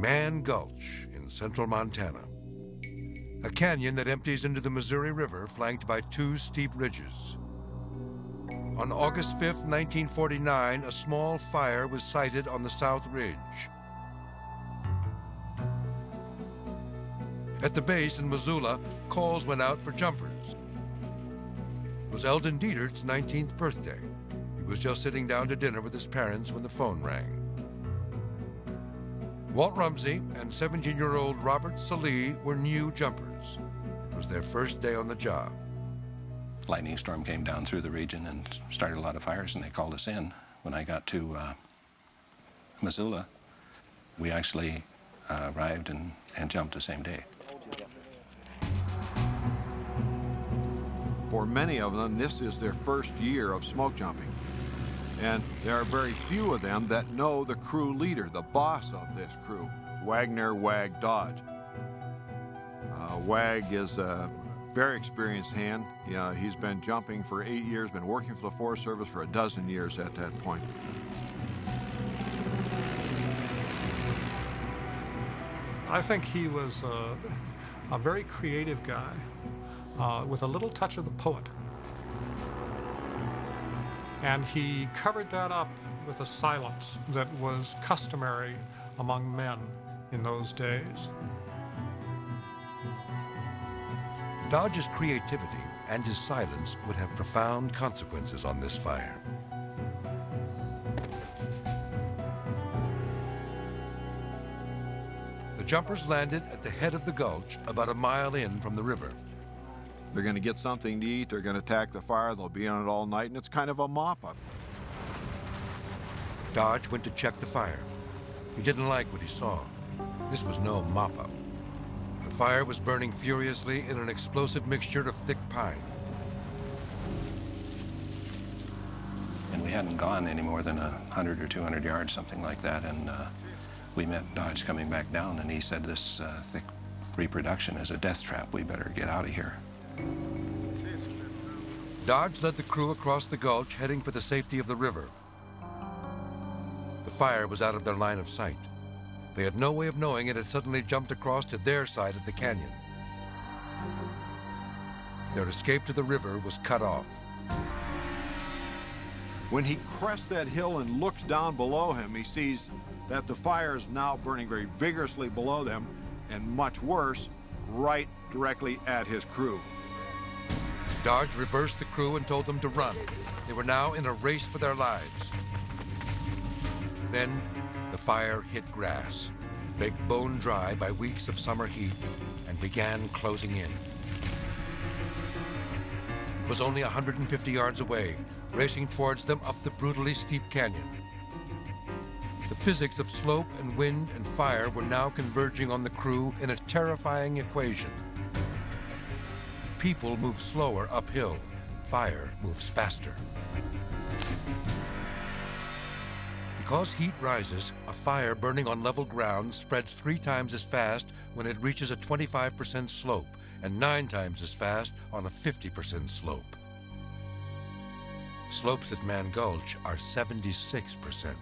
Man Gulch in central Montana. A canyon that empties into the Missouri River, flanked by two steep ridges. On August 5, 1949, a small fire was sighted on the South Ridge. At the base in Missoula, calls went out for jumpers. It was Eldon Dietert's 19th birthday. He was just sitting down to dinner with his parents when the phone rang. Walt Rumsey and 17-year-old Robert Salee were new jumpers. It was their first day on the job. Lightning storm came down through the region and started a lot of fires, and they called us in. When I got to Missoula, we actually arrived and jumped the same day. For many of them, this is their first year of smoke jumping. And there are very few of them that know the crew leader, the boss of this crew, Wagner Wag Dodge. Wag is a very experienced hand. He's been jumping for 8 years, been working for the Forest Service for 12 years at that point. I think he was a very creative guy with a little touch of the poet. And he covered that up with a silence that was customary among men in those days. Dodge's creativity and his silence would have profound consequences on this fire. The jumpers landed at the head of the gulch about a mile in from the river. They're going to get something to eat, they're going to attack the fire, they'll be on it all night, and it's kind of a mop-up. Dodge went to check the fire. He didn't like what he saw. This was no mop-up. The fire was burning furiously in an explosive mixture of thick pine. And we hadn't gone any more than 100 or 200 yards, something like that, and we met Dodge coming back down, and he said, this thick reproduction is a death trap. We better get out of here. Dodge led the crew across the gulch, heading for the safety of the river. The fire was out of their line of sight. They had no way of knowing it had suddenly jumped across to their side of the canyon. Their escape to the river was cut off. When he crests that hill and looks down below him, he sees that the fire is now burning very vigorously below them, and much worse, right directly at his crew. Dodge reversed the crew and told them to run. They were now in a race for their lives. Then the fire hit grass, baked bone dry by weeks of summer heat, and began closing in. It was only 150 yards away, racing towards them up the brutally steep canyon. The physics of slope and wind and fire were now converging on the crew in a terrifying equation. People move slower uphill. Fire moves faster. Because heat rises, a fire burning on level ground spreads 3 times as fast when it reaches a 25% slope and 9 times as fast on a 50% slope. Slopes at Man Gulch are 76%.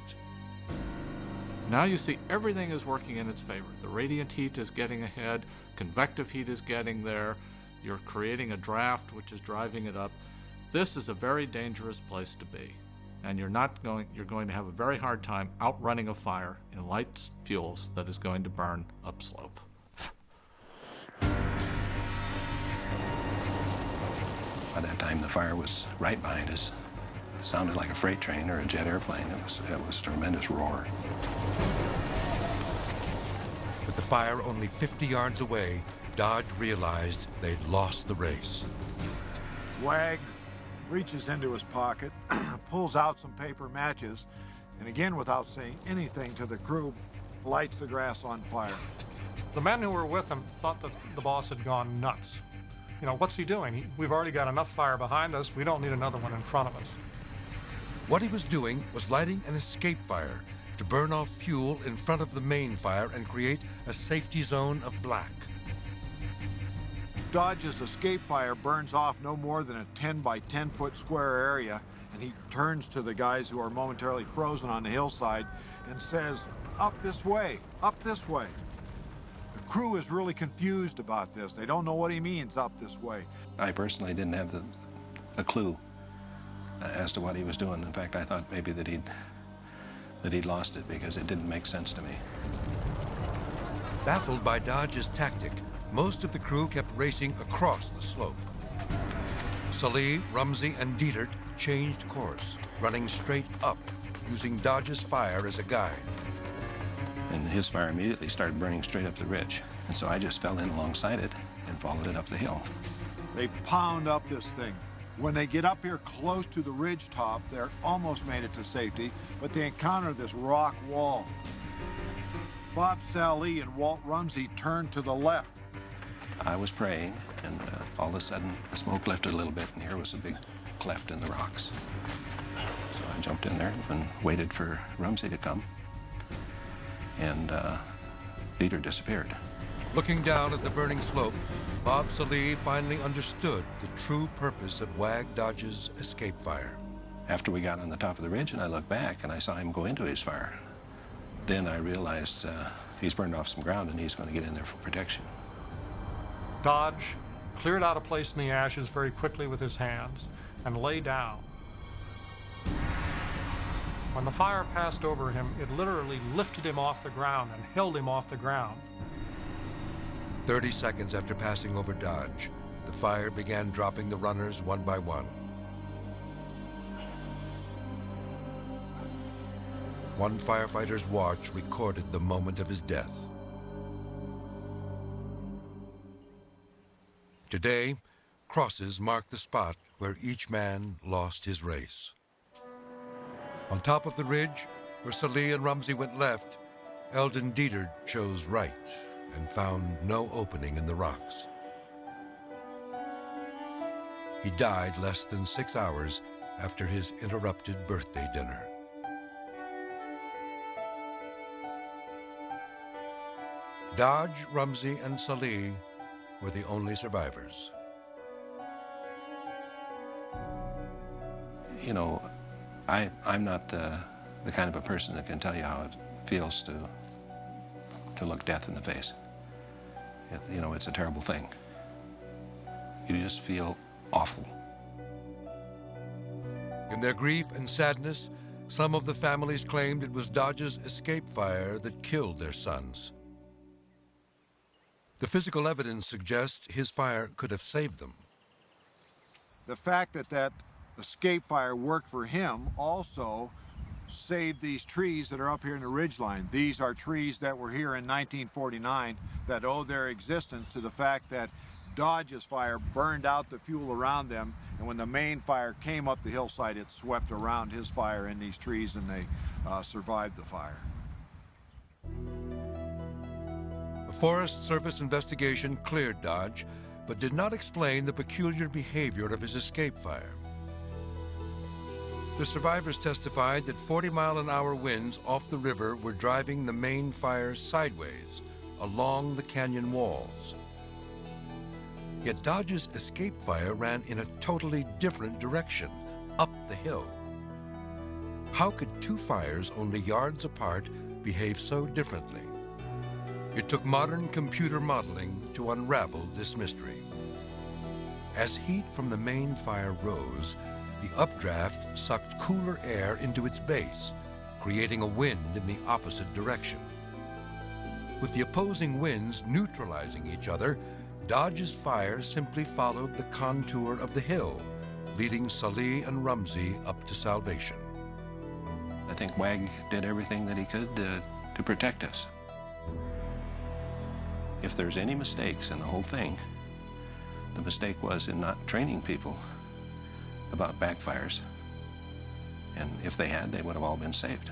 Now you see everything is working in its favor. The radiant heat is getting ahead, convective heat is getting there, you're creating a draft which is driving it up. This is a very dangerous place to be. And you're going to have a very hard time outrunning a fire in light fuels that is going to burn upslope. By that time, the fire was right behind us. It sounded like a freight train or a jet airplane. It was a tremendous roar. With the fire only 50 yards away, Dodge realized they'd lost the race. Wag reaches into his pocket, pulls out some paper matches, and again, without saying anything to the crew, lights the grass on fire. The men who were with him thought that the boss had gone nuts. You know, what's he doing? We've already got enough fire behind us. We don't need another one in front of us. What he was doing was lighting an escape fire to burn off fuel in front of the main fire and create a safety zone of black. Dodge's escape fire burns off no more than a 10 by 10 foot square area, and he turns to the guys who are momentarily frozen on the hillside and says, up this way, up this way. The crew is really confused about this. They don't know what he means, up this way. I personally didn't have a clue as to what he was doing. In fact, I thought maybe that he'd lost it because it didn't make sense to me. Baffled by Dodge's tactic, most of the crew kept racing across the slope. Salih, Rumsey, and Dietert changed course, running straight up, using Dodge's fire as a guide. And his fire immediately started burning straight up the ridge. And so I just fell in alongside it and followed it up the hill. They pound up this thing. When they get up here close to the ridge top, they're almost made it to safety, but they encounter this rock wall. Bob Salih and Walt Rumsey turned to the left. I was praying, and all of a sudden, the smoke lifted a little bit, and here was a big cleft in the rocks. So I jumped in there and waited for Rumsey to come, and Dieter disappeared. Looking down at the burning slope, Bob Salih finally understood the true purpose of Wag Dodge's escape fire. After we got on the top of the ridge and I looked back and I saw him go into his fire, then I realized he's burned off some ground and he's going to get in there for protection. Dodge cleared out a place in the ashes very quickly with his hands and lay down. When the fire passed over him, it literally lifted him off the ground and held him off the ground. 30 seconds after passing over Dodge, the fire began dropping the runners one by one. One firefighter's watch recorded the moment of his death. Today, crosses mark the spot where each man lost his race. On top of the ridge, where Salih and Rumsey went left, Eldon Dieter chose right and found no opening in the rocks. He died less than 6 hours after his interrupted birthday dinner. Dodge, Rumsey, and Salih were the only survivors. You know, I'm not the kind of a person that can tell you how it feels to look death in the face. You know, it's a terrible thing. You just feel awful. In their grief and sadness, some of the families claimed it was Dodge's escape fire that killed their sons. The physical evidence suggests his fire could have saved them. The fact that that escape fire worked for him also saved these trees that are up here in the ridgeline. These are trees that were here in 1949 that owe their existence to the fact that Dodge's fire burned out the fuel around them, and when the main fire came up the hillside, it swept around his fire in these trees, and they survived the fire. A Forest Service investigation cleared Dodge, but did not explain the peculiar behavior of his escape fire. The survivors testified that 40-mile-an-hour winds off the river were driving the main fire sideways along the canyon walls. Yet Dodge's escape fire ran in a totally different direction, up the hill. How could two fires only yards apart behave so differently? It took modern computer modeling to unravel this mystery. As heat from the main fire rose, the updraft sucked cooler air into its base, creating a wind in the opposite direction. With the opposing winds neutralizing each other, Dodge's fire simply followed the contour of the hill, leading Salih and Rumsey up to salvation. I think Wag did everything that he could to protect us. If there's any mistakes in the whole thing, the mistake was in not training people about backfires. And if they had, they would have all been saved.